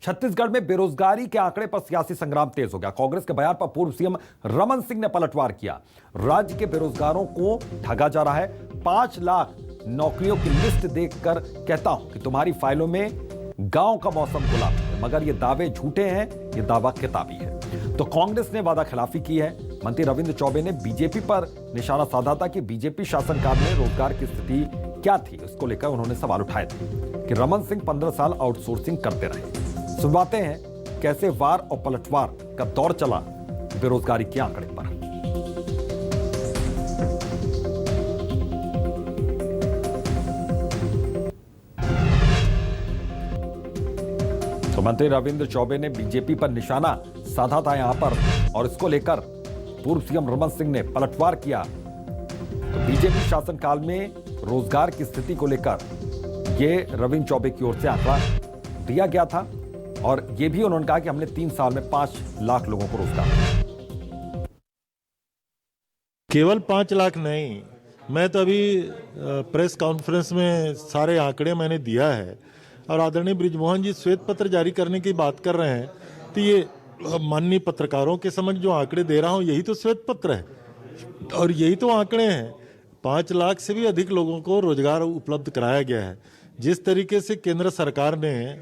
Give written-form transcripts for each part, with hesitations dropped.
छत्तीसगढ़ में बेरोजगारी के आंकड़े पर सियासी संग्राम तेज हो गया। कांग्रेस के बयान पर पूर्व सीएम रमन सिंह ने पलटवार किया। राज्य के बेरोजगारों को ठगा जा रहा है। 5 लाख नौकरियों की लिस्ट देखकर कहता हूं कि तुम्हारी फाइलों में गांव का मौसम गुलाबी है, मगर ये दावे झूठे हैं, ये दावा किताबी है। तो कांग्रेस ने वादा खिलाफी की है। मंत्री रविंद्र चौबे ने बीजेपी पर निशाना साधा था कि बीजेपी शासनकाल में रोजगार की स्थिति क्या थी। इसको लेकर उन्होंने सवाल उठाए थे कि रमन सिंह 15 साल आउटसोर्सिंग करते रहे। सुनवाते हैं कैसे वार और पलटवार का दौर चला बेरोजगारी के आंकड़े पर। तो मंत्री रविंद्र चौबे ने बीजेपी पर निशाना साधा था यहां पर, और इसको लेकर पूर्व सीएम रमन सिंह ने पलटवार किया। तो बीजेपी शासनकाल में रोजगार की स्थिति को लेकर यह रविंद्र चौबे की ओर से आंकड़ा दिया गया था, और यह भी उन्होंने कहा कि हमने 3 साल में 5 लाख लोगों को रोजगार दिया। केवल 5 लाख नहीं, मैं तो अभी प्रेस कॉन्फ्रेंस में सारे आंकड़े मैंने दिया है, और आदरणीय बृजमोहन जी श्वेत पत्र जारी करने की बात कर रहे हैं, तो ये माननीय पत्रकारों के समझ जो आंकड़े दे रहा हूं यही तो श्वेत पत्र है और यही तो आंकड़े हैं। 5 लाख से भी अधिक लोगों को रोजगार उपलब्ध कराया गया है। जिस तरीके से केंद्र सरकार ने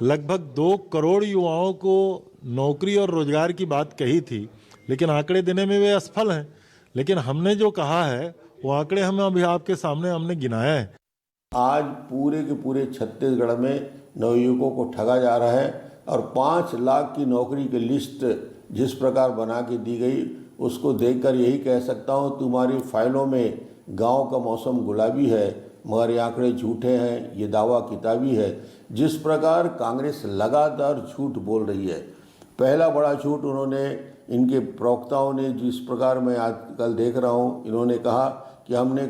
लगभग 2 करोड़ युवाओं को नौकरी और रोजगार की बात कही थी, लेकिन आंकड़े देने में वे असफल हैं। लेकिन हमने जो कहा है वो आंकड़े हम अभी आपके सामने हमने गिनाया है। आज पूरे के पूरे छत्तीसगढ़ में नवयुवकों को ठगा जा रहा है, और 5 लाख की नौकरी की लिस्ट जिस प्रकार बना के दी गई, उसको देखकर यही कह सकता हूँ तुम्हारी फाइलों में गांव का मौसम गुलाबी है, मगर ये आंकड़े झूठे हैं, ये दावा किताबी है। जिस प्रकार कांग्रेस लगातार झूठ बोल रही है, पहला बड़ा झूठ उन्होंने, इनके प्रवक्ताओं ने, जिस प्रकार मैं आजकल देख रहा हूँ, इन्होंने कहा कि हमने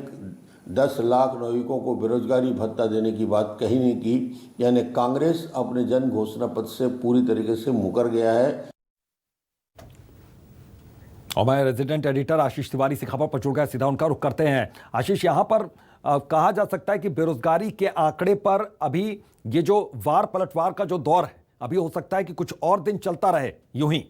10 लाख नौयुवकों को बेरोजगारी भत्ता देने की बात कहीं नहीं की। यानी कांग्रेस अपने जन घोषणा पत्र से पूरी तरीके से मुकर गया है। और मैं रेजिडेंट एडिटर आशीष तिवारी से खबर पर जुड़ गया, सीधा उनका रुख करते हैं। आशीष, यहां पर कहा जा सकता है कि बेरोजगारी के आंकड़े पर अभी ये जो वार पलटवार का जो दौर है, अभी हो सकता है कि कुछ और दिन चलता रहे यूं ही।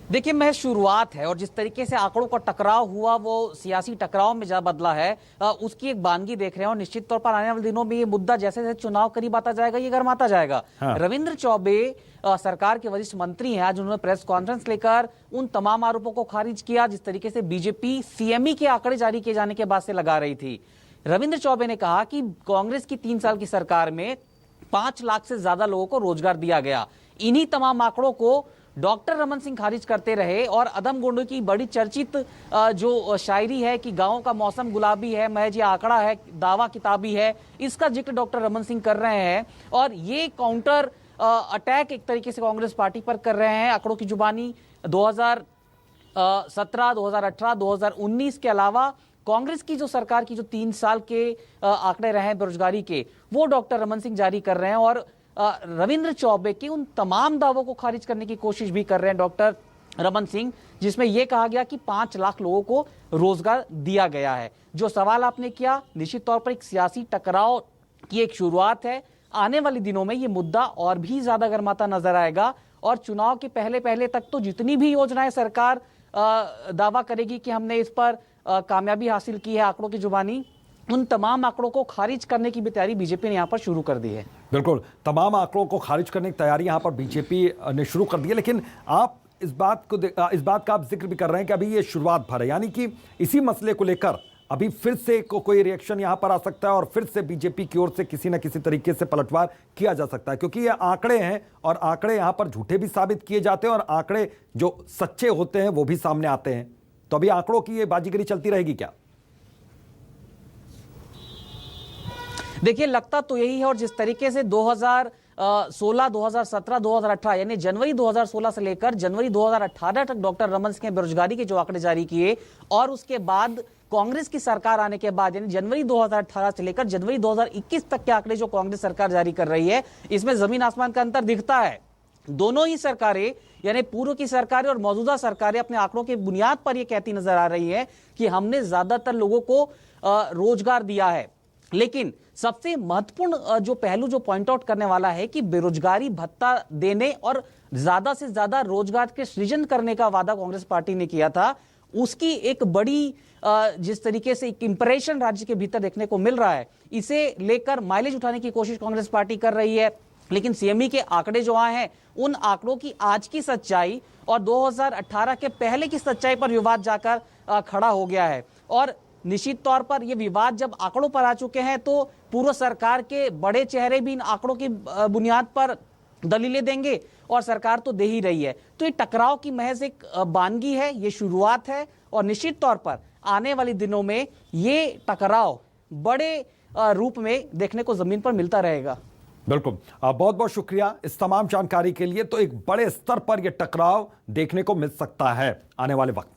देखिए, महज शुरुआत है, और जिस तरीके से आंकड़ों का टकराव हुआ वो सियासी टकराव में जा बदला है, उसकी एक बानगी देख रहे हैं। और निश्चित तौर पर आने वाले दिनों में ये मुद्दा जैसे जैसे चुनाव करीब आता जाएगा ये गर्माता जाएगा। हाँ। रविंद्र चौबे सरकार के वरिष्ठ मंत्री हैं। आज उन्होंने प्रेस कॉन्फ्रेंस लेकर उन तमाम आरोपों को खारिज किया जिस तरीके से बीजेपी सीएमई के आंकड़े जारी किए जाने के बाद से लगा रही थी। रविंद्र चौबे ने कहा कि कांग्रेस की 3 साल की सरकार में 5 लाख से ज्यादा लोगों को रोजगार दिया गया। इन्हीं तमाम आंकड़ों को डॉक्टर रमन सिंह खारिज करते रहे, और अदम गोंडू की बड़ी चर्चित जो शायरी है कि गांव का मौसम गुलाबी है, महज ये आंकड़ा है, दावा किताबी है, इसका जिक्र डॉक्टर रमन सिंह कर रहे हैं। और ये काउंटर अटैक एक तरीके से कांग्रेस पार्टी पर कर रहे हैं। आंकड़ों की जुबानी 2017, 2018, 2019 के अलावा कांग्रेस की जो सरकार की जो 3 साल के आंकड़े रहे हैं बेरोजगारी के, वो डॉक्टर रमन सिंह जारी कर रहे हैं। और रविंद्र चौबे के उन तमाम दावों को खारिज करने की कोशिश भी कर रहे हैं डॉक्टर रमन सिंह, जिसमें यह कहा गया कि 5 लाख लोगों को रोजगार दिया गया है। जो सवाल आपने किया, निश्चित तौर पर एक सियासी टकराव की एक शुरुआत है। आने वाले दिनों में यह मुद्दा और भी ज्यादा गर्माता नजर आएगा, और चुनाव के पहले पहले तक तो जितनी भी योजनाएं सरकार दावा करेगी कि हमने इस पर कामयाबी हासिल की है आंकड़ों की जुबानी, उन तमाम आंकड़ों को खारिज करने की भी तैयारी बीजेपी ने यहां पर शुरू कर दी है। बिल्कुल, तमाम आंकड़ों को खारिज करने की तैयारी यहां पर बीजेपी ने शुरू कर दी है। लेकिन आप इस बात का आप जिक्र भी कर रहे हैं कि अभी ये शुरुआत भर है, यानी कि इसी मसले को लेकर अभी फिर से कोई रिएक्शन यहां पर आ सकता है, और फिर से बीजेपी की ओर से किसी न किसी तरीके से पलटवार किया जा सकता है, क्योंकि ये आंकड़े हैं, और आंकड़े यहां पर झूठे भी साबित किए जाते हैं, और आंकड़े जो सच्चे होते हैं वो भी सामने आते हैं। तो अभी आंकड़ों की ये बाजीगरी चलती रहेगी क्या? देखिए, लगता तो यही है। और जिस तरीके से 2016, 2017, 2018 यानी जनवरी 2016 से लेकर जनवरी 2018 तक डॉक्टर रमन सिंह ने बेरोजगारी के जो आंकड़े जारी किए, और उसके बाद कांग्रेस की सरकार आने के बाद यानी जनवरी 2018 से लेकर जनवरी 2021 तक के आंकड़े जो कांग्रेस सरकार जारी कर रही है, इसमें जमीन आसमान का अंतर दिखता है। दोनों ही सरकारें यानी पूर्व की सरकारें और मौजूदा सरकारें अपने आंकड़ों की बुनियाद पर यह कहती नजर आ रही है कि हमने ज्यादातर लोगों को रोजगार दिया है। लेकिन सबसे महत्वपूर्ण जो पहलू जो पॉइंट आउट करने वाला है कि बेरोजगारी भत्ता देने और ज्यादा से ज्यादा रोजगार के सृजन करने का वादा कांग्रेस पार्टी ने किया था, उसकी एक बड़ी जिस तरीके से एक इंप्रेशन राज्य के भीतर देखने को मिल रहा है, इसे लेकर माइलेज उठाने की कोशिश कांग्रेस पार्टी कर रही है। लेकिन सीएमई के आंकड़े जो आए हैं, उन आंकड़ों की आज की सच्चाई और 2018 के पहले की सच्चाई पर विवाद जाकर खड़ा हो गया है। और निश्चित तौर पर यह विवाद जब आंकड़ों पर आ चुके हैं तो पूर्व सरकार के बड़े चेहरे भी इन आंकड़ों की बुनियाद पर दलीलें देंगे, और सरकार तो दे ही रही है। तो ये टकराव की महज एक बानगी है, ये शुरुआत है, और निश्चित तौर पर आने वाले दिनों में ये टकराव बड़े रूप में देखने को जमीन पर मिलता रहेगा। बिल्कुल, बहुत बहुत शुक्रिया इस तमाम जानकारी के लिए। तो एक बड़े स्तर पर यह टकराव देखने को मिल सकता है आने वाले वक्त में।